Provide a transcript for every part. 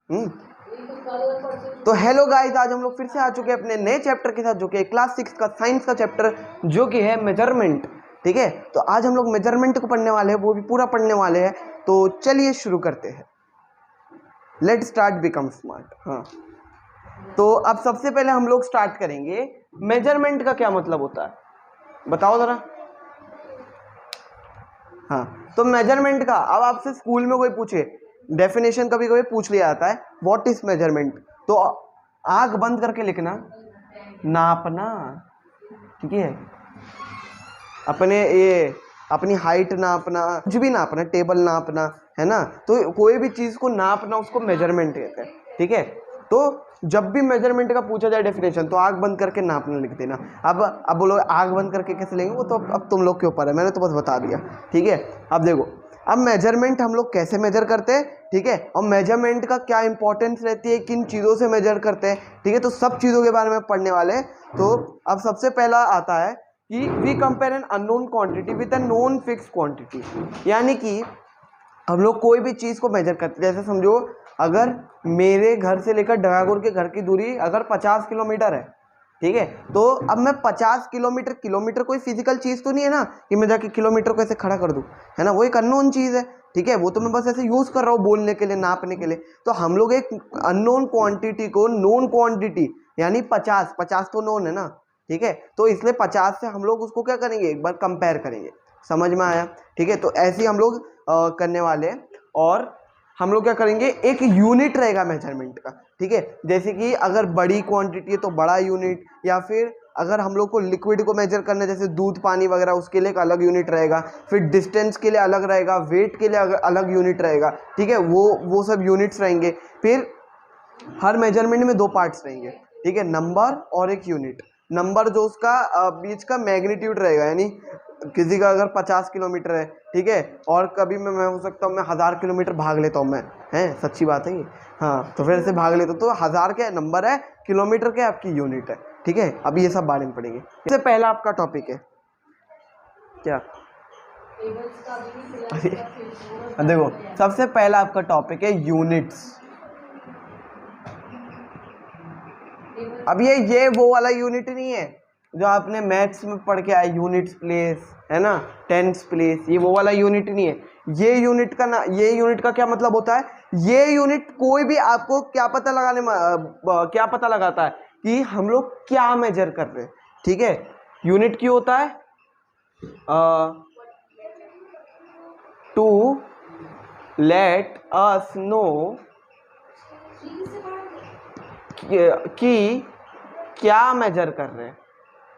तो hello guys, आज हम लोग फिर से आ चुके हैं अपने नए चैप्टर के साथ, जो कि है क्लास 6 का साइंस का चैप्टर, जो कि है मेजरमेंट। ठीक है, तो आज हम लोग मेजरमेंट को पढ़ने वाले हैं, वो भी पूरा पढ़ने वाले हैं। तो चलिए शुरू करते हैं। Let start become smart. हाँ, तो अब सबसे पहले हम लोग स्टार्ट करेंगे, मेजरमेंट का क्या मतलब होता है, बताओ जरा। हाँ, तो मेजरमेंट का अब आपसे स्कूल में कोई पूछे, डेफिनेशन कभी कभी पूछ लिया जाता है, व्हाट इज मेजरमेंट, तो आंख बंद करके लिखना, नापना। ठीक है, अपने ये अपनी हाइट नापना, कुछ भी नापना, टेबल नापना, है ना। तो कोई भी चीज को नापना, उसको मेजरमेंट कहते हैं। ठीक है, तो जब भी मेजरमेंट का पूछा जाए डेफिनेशन, तो आंख बंद करके नापना लिख देना। अब बोलो आंख बंद करके कैसे लेंगे, वो तो अब तुम लोग के ऊपर है, मैंने तो बस बता दिया। ठीक है, अब देखो, अब मेजरमेंट हम लोग कैसे मेजर करते हैं, ठीक है, और मेजरमेंट का क्या इंपॉर्टेंस रहती है, किन चीज़ों से मेजर करते हैं, ठीक है, तो सब चीज़ों के बारे में पढ़ने वाले हैं। तो अब सबसे पहला आता है कि we compare an unknown quantity with a known fixed quantity, यानी कि हम लोग कोई भी चीज़ को मेजर करते हैं। जैसे समझो, अगर मेरे घर से लेकर डगागुर के घर की दूरी अगर 50 किलोमीटर है, ठीक है, तो अब मैं 50 किलोमीटर, किलोमीटर कोई फिजिकल चीज़ तो नहीं है ना कि मैं जाके किलोमीटर को ऐसे खड़ा कर दूं, है ना, वो एक अननोन चीज़ है। ठीक है, वो तो मैं बस ऐसे यूज़ कर रहा हूँ बोलने के लिए, नापने के लिए। तो हम लोग एक अननोन क्वांटिटी को नोन क्वांटिटी, यानी 50 50 तो नोन है ना, ठीक है, तो इसलिए 50 से हम लोग उसको क्या करेंगे, एक बार कंपेयर करेंगे। समझ में आया? ठीक है, तो ऐसे ही हम लोग करने वाले हैं। और हम लोग क्या करेंगे, एक यूनिट रहेगा मेजरमेंट का। ठीक है, जैसे कि अगर बड़ी क्वांटिटी है तो बड़ा यूनिट, या फिर अगर हम लोग को लिक्विड को मेजर करना है, जैसे दूध पानी वगैरह, उसके लिए एक अलग यूनिट रहेगा। फिर डिस्टेंस के लिए अलग रहेगा, वेट के लिए अलग यूनिट रहेगा। ठीक है, वो सब यूनिट्स रहेंगे। फिर हर मेजरमेंट में दो पार्ट्स रहेंगे, ठीक है, नंबर और एक यूनिट। नंबर जो उसका बीच का मैग्नीट्यूड रहेगा, यानी किसी का अगर 50 किलोमीटर है, ठीक है, और कभी मैं हो सकता हूँ मैं 1000 किलोमीटर भाग लेता हूँ, मैं, है सच्ची बात है ये। हाँ, तो फिर से भाग लेता हूँ, तो 1000 क्या नंबर है, किलोमीटर क्या आपकी यूनिट है। ठीक है, अभी ये सब बारे में पढ़ेंगे। इससे पहला आपका टॉपिक है क्या, देखो, सबसे पहला आपका टॉपिक है यूनिट्स। अब ये वो वाला यूनिट नहीं है जो आपने मैथ्स में पढ़ के आए, यूनिट्स प्लेस, है ना, टेंस प्लेस, ये वो वाला यूनिट नहीं है। ये यूनिट का ना, ये यूनिट का क्या मतलब होता है, ये यूनिट कोई भी आपको क्या पता लगाने में क्या पता लगाता है कि हम लोग क्या मेजर कर रहे हैं। ठीक है, यूनिट क्यों होता है, टू लेट अस नो कि क्या मेजर कर रहे हैं,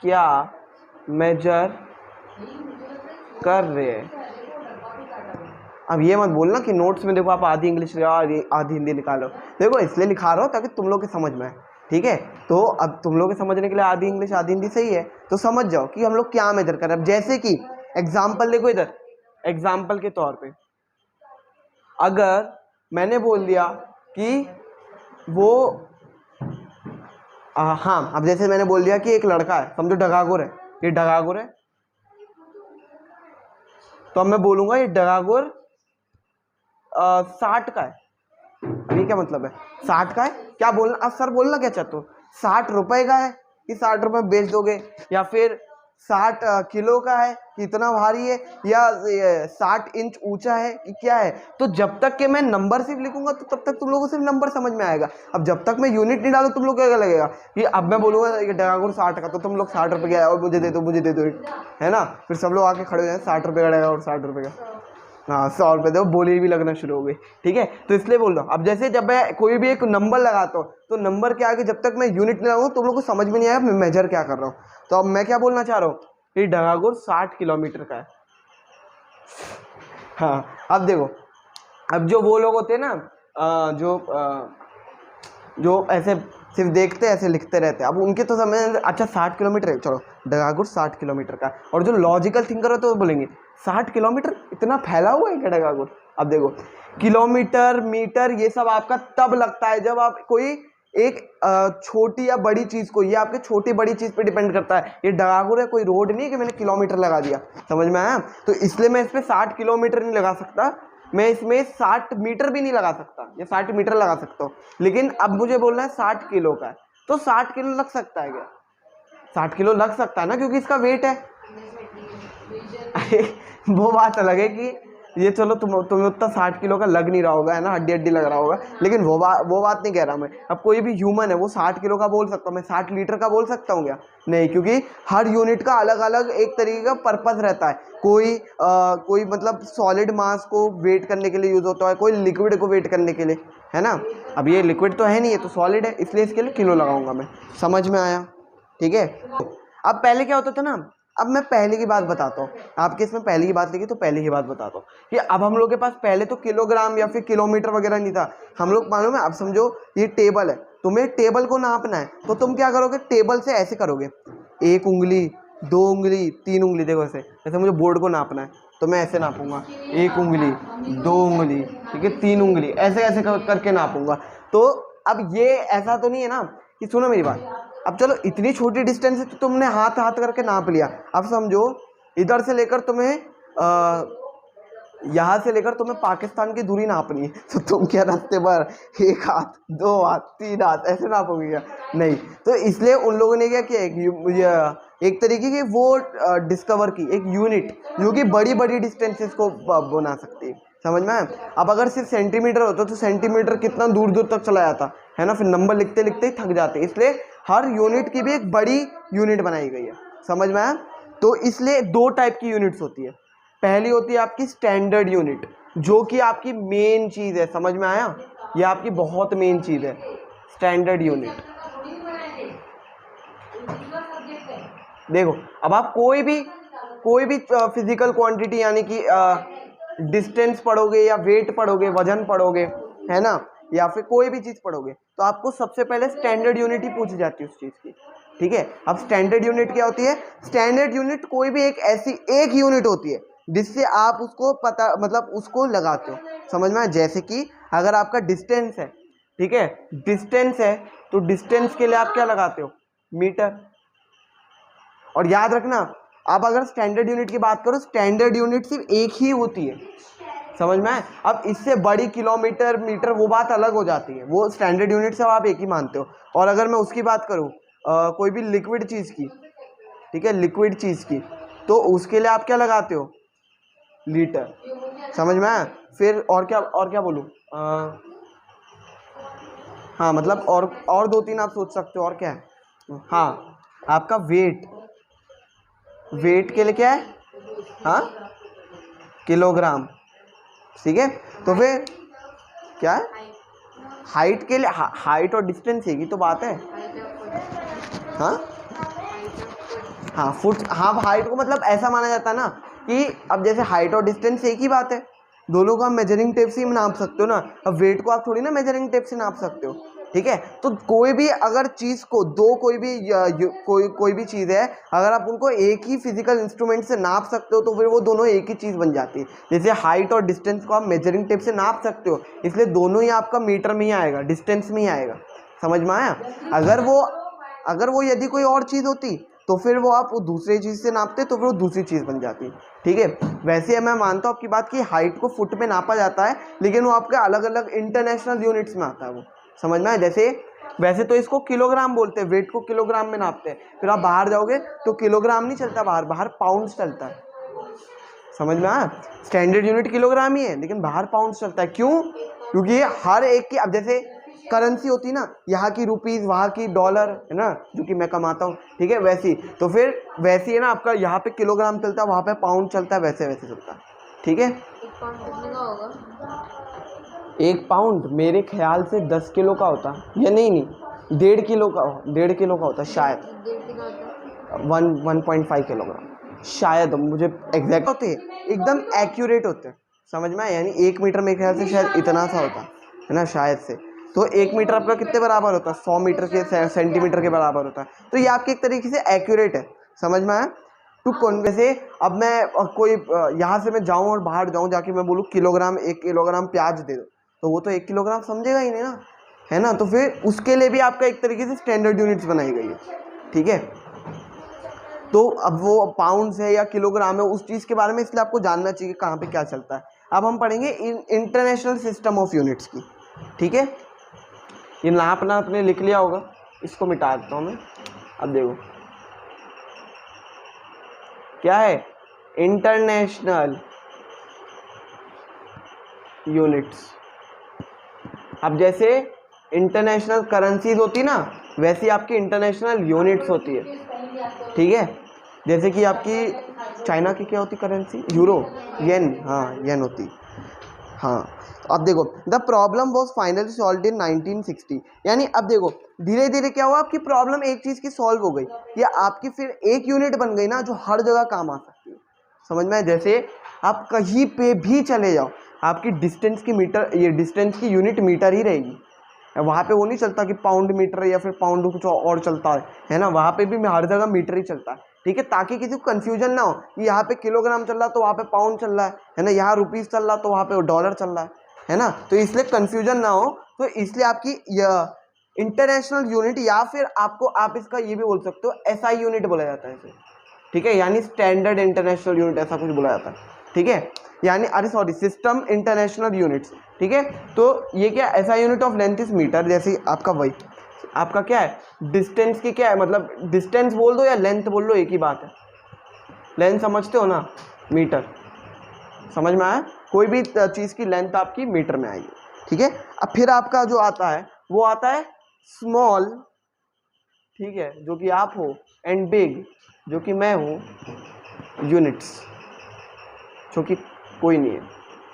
क्या मेजर कर रहे हैं। अब ये मत बोलना कि नोट्स में देखो आप आधी इंग्लिश आधी हिंदी निकालो, देखो इसलिए लिखा रहा हो ताकि तुम लोग के समझ में आए। ठीक है, तो अब तुम लोग के समझने के लिए आधी इंग्लिश आधी हिंदी सही है, तो समझ जाओ कि हम लोग क्या मेजर कर रहे हैं। जैसे कि एग्जाम्पल देखो इधर, एग्जाम्पल के तौर पे अगर मैंने बोल दिया कि वो हाँ, अब जैसे मैंने बोल दिया कि एक लड़का है, समझो डगागुर है, ये डगागुर है, तो अब मैं बोलूंगा ये डगागुर 60 का है। अब ये क्या मतलब है, 60 का है, क्या बोलना, अब सर बोलना क्या चाहते हो, 60 रुपए का है कि 60 रुपए बेच दोगे, या फिर 60 किलो का है कि इतना भारी है, या 60 इंच ऊंचा है कि क्या है। तो जब तक कि मैं नंबर सिर्फ लिखूंगा तो तब तक तुम लोगों को सिर्फ नंबर समझ में आएगा। अब जब तक मैं यूनिट नहीं डालू, तुम लोग क्या लगेगा कि अब मैं बोलूंगा ये डगागुर 60 का, तो तुम लोग 60 रुपए का, और मुझे दे दो, मुझे दे दो, है ना, फिर सब लोग आके खड़े हो जाए, 60 रुपए का डगागुर, 60 रुपए का, हाँ 100 रुपये दो, बोली भी लगना शुरू हो गई। ठीक है, तो इसलिए बोल रहा हूँ, अब जैसे जब मैं कोई भी एक नंबर लगाता हूँ, तो नंबर के आगे जब तक मैं यूनिट नहीं लगाऊंगा तुम लोग को समझ में नहीं आया मैं मेजर क्या कर रहा हूँ। तो अब मैं क्या बोलना चाह रहा हूँ कि डगागुर 60 किलोमीटर का है। हाँ, अब देखो, अब जो वो लोग होते हैं ना, जो ऐसे सिर्फ देखते ऐसे लिखते रहते हैं, अब उनके तो समझ, अच्छा 60 किलोमीटर है, चलो डगागुर 60 किलोमीटर का, और जो लॉजिकल थिंकर होते हैं वो बोलेंगे 60 किलोमीटर इतना फैला हुआ है क्या डगागुर। अब देखो, किलोमीटर मीटर ये सब आपका तब लगता है जब आप कोई एक छोटी या बड़ी चीज को, ये आपके छोटी बड़ी चीज पे डिपेंड करता है। ये डगागुर है, कोई रोड नहीं है कि मैंने किलोमीटर लगा दिया, समझ में आया। तो इसलिए मैं इस पे 60 किलोमीटर नहीं लगा सकता, मैं इसमें 60 मीटर भी नहीं लगा सकता, या 60 मीटर लगा सकता हूँ, लेकिन अब मुझे बोलना है 60 किलो का है, तो 60 किलो लग सकता है क्या? 60 किलो लग सकता है ना, क्योंकि इसका वेट है। वो बात अलग है कि ये चलो तुम्हें उतना 60 किलो का लग नहीं रहा होगा, है ना, हड्डी हड्डी लग रहा होगा, लेकिन वो बात नहीं कह रहा मैं। अब कोई भी ह्यूमन है वो 60 किलो का बोल सकता हूँ, मैं 60 लीटर का बोल सकता हूँ क्या? नहीं, क्योंकि हर यूनिट का अलग अलग एक तरीके का पर्पस रहता है। कोई मतलब सॉलिड मास को वेट करने के लिए यूज होता है, कोई लिक्विड को वेट करने के लिए, है ना। अब ये लिक्विड तो है नहीं, ये तो सॉलिड है, इसलिए इसके लिए किलो लगाऊंगा मैं। समझ में आया? ठीक है। अब पहले क्या होता था ना, अब मैं पहले की बात बताता हूँ, आपके इसमें पहले की बात लिखी तो पहले की बात बताता हूँ कि अब हम लोग के पास पहले तो किलोग्राम या फिर किलोमीटर वगैरह नहीं था। हम लोग मालूम है, अब समझो ये टेबल है, तुम्हें टेबल को नापना है, तो तुम क्या करोगे, टेबल से ऐसे करोगे, 1 उंगली 2 उंगली 3 उंगली, देखो ऐसे, जैसे मुझे बोर्ड को नापना है तो मैं ऐसे नापूंगा, 1 उंगली 2 उंगली, ठीक है, 3 उंगली, ऐसे ऐसे करके नापूंगा। तो अब ये ऐसा तो नहीं है ना कि, सुनो मेरी बात, अब चलो इतनी छोटी डिस्टेंस है तो तुमने हाथ हाथ करके नाप लिया। अब समझो इधर से लेकर तुम्हें यहाँ से लेकर तुम्हें पाकिस्तान की दूरी नापनी है, तो तुम क्या रास्ते भर 1 हाथ 2 हाथ 3 हाथ ऐसे नापोगे क्या? नहीं। तो इसलिए उन लोगों ने क्या किया, एक तरीके की वो डिस्कवर की एक यूनिट जो कि बड़ी बड़ी डिस्टेंसेस को बना सकती है। समझ में आया? अब अगर सिर्फ सेंटीमीटर होता तो सेंटीमीटर कितना दूर दूर तक चला जाता, है ना, फिर नंबर लिखते लिखते ही थक जाते। इसलिए हर यूनिट की भी एक बड़ी यूनिट बनाई गई है। समझ में आया? तो इसलिए 2 टाइप की यूनिट्स होती है। पहली होती है आपकी स्टैंडर्ड यूनिट, जो कि आपकी मेन चीज़ है। समझ में आया? ये आपकी बहुत मेन चीज़ है, स्टैंडर्ड यूनिट। देखो, अब आप कोई भी फिजिकल क्वांटिटी यानी कि डिस्टेंस पढ़ोगे या वेट पढ़ोगे, वजन पढ़ोगे, है ना, या फिर कोई भी चीज़ पढ़ोगे, तो आपको सबसे पहले स्टैंडर्ड यूनिट ही पूछी जाती है उस चीज़ की। ठीक है। अब स्टैंडर्ड यूनिट क्या होती है? स्टैंडर्ड यूनिट कोई भी एक ऐसी एक यूनिट होती है जिससे आप उसको पता, मतलब उसको लगाते हो। समझ में आया? जैसे कि अगर आपका डिस्टेंस है, ठीक है, डिस्टेंस है, तो डिस्टेंस के लिए आप क्या लगाते हो? मीटर। और याद रखना, आप अगर स्टैंडर्ड यूनिट की बात करो, स्टैंडर्ड यूनिट सिर्फ एक ही होती है। समझ में आए? अब इससे बड़ी किलोमीटर मीटर वो बात अलग हो जाती है, वो स्टैंडर्ड यूनिट से आप एक ही मानते हो। और अगर मैं उसकी बात करूँ कोई भी लिक्विड चीज़ की, ठीक है, लिक्विड चीज़ की, तो उसके लिए आप क्या लगाते हो? लीटर। समझ में आया? फिर और क्या बोलूँ? हाँ, मतलब और 2-3 आप सोच सकते हो, और क्या है? हाँ, आपका वेट के लिए क्या है? हाँ, किलोग्राम। ठीक है। तो फिर क्या है? हाइट के लिए हाइट और डिस्टेंस एक ही तो बात है। हाँ हाँ, फुट। हाँ, हाइट को मतलब ऐसा माना जाता है ना कि अब जैसे हाइट और डिस्टेंस एक ही बात है, दोनों को आप मेजरिंग टेप से ही नाप सकते हो ना। अब वेट को आप थोड़ी ना मेजरिंग टेप से नाप सकते हो। ठीक है। तो कोई भी अगर चीज़ को कोई भी चीज़ है, अगर आप उनको एक ही फिजिकल इंस्ट्रूमेंट से नाप सकते हो तो फिर वो दोनों एक ही चीज़ बन जाती है। जैसे हाइट और डिस्टेंस को आप मेजरिंग टेप से नाप सकते हो, इसलिए दोनों ही आपका मीटर में ही आएगा, डिस्टेंस में ही आएगा। समझ में आया? अगर वो यदि कोई और चीज़ होती तो फिर वो आप वो दूसरी चीज़ से नापते तो फिर वो दूसरी चीज़ बन जाती। ठीक है। वैसे मैं मानता हूँ आपकी बात कि हाइट को फुट में नापा जाता है, लेकिन वो आपके अलग अलग इंटरनेशनल यूनिट्स में आता है वो। समझ में आया? जैसे वैसे तो इसको किलोग्राम बोलते हैं, वेट को किलोग्राम में नापते हैं। फिर आप बाहर जाओगे तो किलोग्राम नहीं चलता, बाहर पाउंड्स चलता है। समझ में आया? स्टैंडर्ड यूनिट किलोग्राम ही है, लेकिन बाहर पाउंड्स चलता है। क्यों? क्योंकि ये हर एक की, अब जैसे करेंसी होती ना, यहाँ की रुपीज़, वहाँ की डॉलर, है ना, जो कि मैं कमाता हूँ, ठीक है, वैसी। तो फिर वैसी है ना, आपका यहाँ पे किलोग्राम चलता है, वहाँ पे पाउंड चलता है, वैसे वैसे चलता है। ठीक है। 1 पाउंड मेरे ख्याल से 10 किलो का होता, या नहीं 1.5 किलो का, 1.5 किलो का होता शायद, 1.5 किलोग्राम शायद, मुझे एग्जैक्ट होते हैं, एकदम एक्यूरेट होते हैं। समझ में आया? यानी 1 मीटर मेरे ख्याल से शायद इतना सा होता है ना, शायद से। तो 1 मीटर आपका कितने बराबर होता है? 100 मीटर के सेंटीमीटर के बराबर होता है। तो ये आपके एक तरीके से एक्यूरेट है। समझ में आया? टू कौन से, अब मैं कोई यहाँ से मैं जाऊँ और बाहर जाऊँ, जाके मैं बोलूँ किलोग्राम 1 किलोग्राम प्याज दे दो, तो वो तो 1 किलोग्राम समझेगा ही नहीं ना, है ना। तो फिर उसके लिए भी आपका एक तरीके से स्टैंडर्ड यूनिट्स बनाई गई है। ठीक है। तो अब वो पाउंड्स है या किलोग्राम है, उस चीज़ के बारे में इसलिए आपको जानना चाहिए कहाँ पे क्या चलता है। अब हम पढ़ेंगे इंटरनेशनल सिस्टम ऑफ यूनिट्स की, ठीक है। ये नापना आपने लिख लिया होगा, इसको मिटा देता हूँ मैं। अब देखो क्या है, इंटरनेशनल यूनिट्स। अब जैसे इंटरनेशनल करेंसीज होती ना, वैसी आपकी इंटरनेशनल यूनिट्स होती है, ठीक है। जैसे कि आपकी चाइना की क्या होती करेंसी, यूरो, येन, हाँ येन होती, हाँ। अब देखो the problem was finally solve in 1960, यानी अब देखो धीरे धीरे क्या हुआ, आपकी प्रॉब्लम एक चीज़ की सॉल्व हो गई, या आपकी फिर एक यूनिट बन गई ना जो हर जगह काम आ सकती है, समझ में। जैसे आप कहीं पे भी चले जाओ, आपकी डिस्टेंस की मीटर, ये डिस्टेंस की यूनिट मीटर ही रहेगी। वहाँ पे वो नहीं चलता कि पाउंड मीटर या फिर पाउंड कुछ और चलता है ना, वहाँ पे भी हर जगह मीटर ही चलता है, ठीक है। ताकि किसी को कंफ्यूजन ना हो कि यहाँ पे किलोग्राम चल रहा तो वहाँ पे पाउंड चल रहा है ना, यहाँ रुपीस चल रहा तो वहाँ पे डॉलर चल रहा है ना, तो इसलिए कंफ्यूजन ना हो, तो इसलिए आपकी इंटरनेशनल यूनिट, या फिर आपको आप इसका ये भी बोल सकते हो एसआई यूनिट बोला जाता है इसे, ठीक है, यानी स्टैंडर्ड इंटरनेशनल यूनिट ऐसा कुछ बोला जाता है, ठीक है। यानी अरे सॉरी, सिस्टम इंटरनेशनल यूनिट्स, ठीक है। तो ये क्या, ऐसा unit of length is metre, जैसे आपका वही आपका क्या है, डिस्टेंस की क्या है, मतलब डिस्टेंस बोल दो या लेंथ बोल दो, एक ही बात है। लेंथ समझते हो ना, मीटर, समझ में आया, कोई भी चीज़ की लेंथ आपकी मीटर में आएगी, ठीक है। अब फिर आपका जो आता है वो आता है स्मॉल, ठीक है, जो कि आप हो, एंड बिग, जो कि मैं हूँ, यूनिट्स, जो कि कोई नहीं है।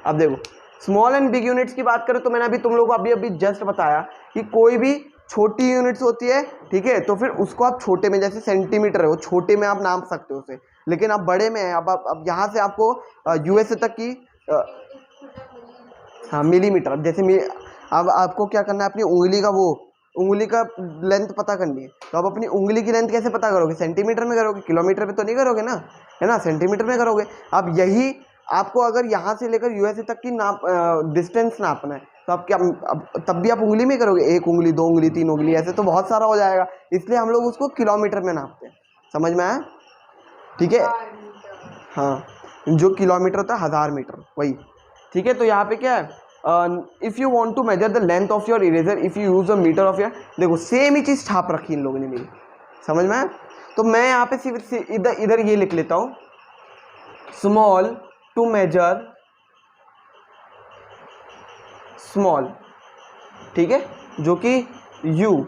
अब देखो स्मॉल एंड बिग यूनिट्स की बात करें तो मैंने अभी तुम लोगों को अभी जस्ट बताया कि कोई भी छोटी यूनिट्स होती है, ठीक है, तो फिर उसको आप छोटे में, जैसे सेंटीमीटर है वो छोटे में आप नाप सकते हो उसे, लेकिन अब बड़े में है। अब यहाँ से आपको यूएसए तक की हाँ मिलीमीटर, अब जैसे अब आपको क्या करना है, अपनी उंगली का उंगली का लेंथ पता करनी है, तो आप अपनी उंगली की लेंथ कैसे पता करोगे, सेंटीमीटर में करोगे, किलोमीटर में तो नहीं करोगे ना, है ना, सेंटीमीटर में करोगे। अब यही आपको अगर यहाँ से लेकर यूएसए तक की डिस्टेंस नापना है, तो आप क्या, तब भी आप उंगली में करोगे, एक उंगली, दो उंगली, तीन उंगली, ऐसे तो बहुत सारा हो जाएगा, इसलिए हम लोग उसको किलोमीटर में नापते हैं, समझ में आया, ठीक है। हाँ, जो किलोमीटर होता है 1000 मीटर, वही, ठीक है। तो यहाँ पे क्या है, if you want to measure the length of your eraser if you use a metre of your, देखो सेम ही चीज़ छाप रखी इन लोगों ने मेरी, समझ में आया। तो मैं यहाँ पे सिर्फ इधर ये लिख लेता हूँ, स्मॉल टू मेजर स्मॉल, ठीक है, जो कि यू,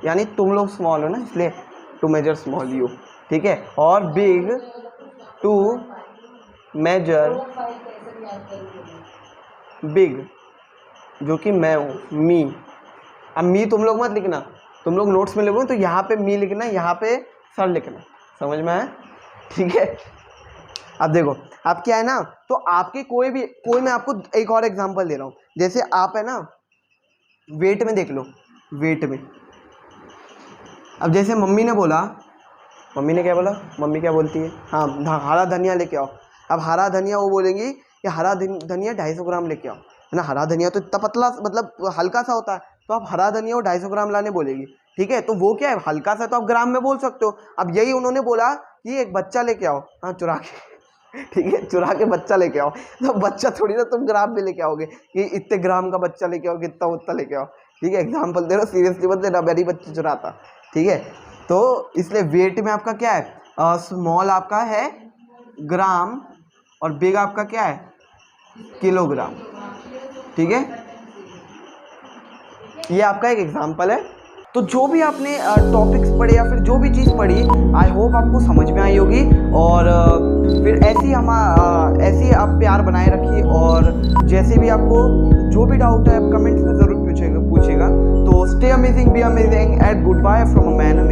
यानी तुम लोग स्मॉल हो ना, इसलिए टू मेजर स्मॉल यू, ठीक है। और बिग टू मेजर बिग, जो कि मैं हूँ, मी। अब मी तुम लोग मत लिखना, तुम लोग नोट्स में लिखोगे तो यहाँ पे मी लिखना, यहाँ पे सर लिखना, समझ में आया, ठीक है। अब देखो अब क्या है ना, तो आपके कोई मैं आपको एक और एग्जांपल दे रहा हूँ, जैसे आप है ना वेट में देख लो, वेट में, अब जैसे मम्मी ने क्या बोला, मम्मी क्या बोलती है, हाँ हरा धनिया लेके आओ। अब हरा धनिया वो बोलेंगी कि हरा धनिया 250 ग्राम लेके आओ, है ना, हरा धनिया तो इतना पतला, मतलब हल्का सा होता है, तो आप हरा धनिया वो 250 ग्राम लाने बोलेगी, ठीक है। तो वो क्या है, हल्का सा, तो आप ग्राम में बोल सकते हो। अब यही उन्होंने बोला कि एक बच्चा लेके आओ, हाँ चुरा के, ठीक है, चुरा के बच्चा लेके आओ, तो बच्चा थोड़ी ना तुम ग्राम में लेके आओगे कि इतने ग्राम का बच्चा लेके आओ, कितना उतना लेके आओ, ठीक है, एग्जाम्पल दे रहा हूँ, सीरियसली मत देना, मेरी बच्ची चुराता, ठीक है। तो इसलिए वेट में आपका क्या है, स्मॉल आपका है ग्राम, और बिग आपका क्या है, किलोग्राम, ठीक है। ये आपका एक एग्जाम्पल है। तो जो भी आपने टॉपिक्स पढ़े या फिर जो भी चीज़ पढ़ी, आई होप आपको समझ में आई होगी, और फिर ऐसी आप प्यार बनाए रखिए, और जैसे भी आपको जो भी डाउट है आप कमेंट्स में ज़रूर पूछेगा। तो stay amazing, be amazing and good bye from a man.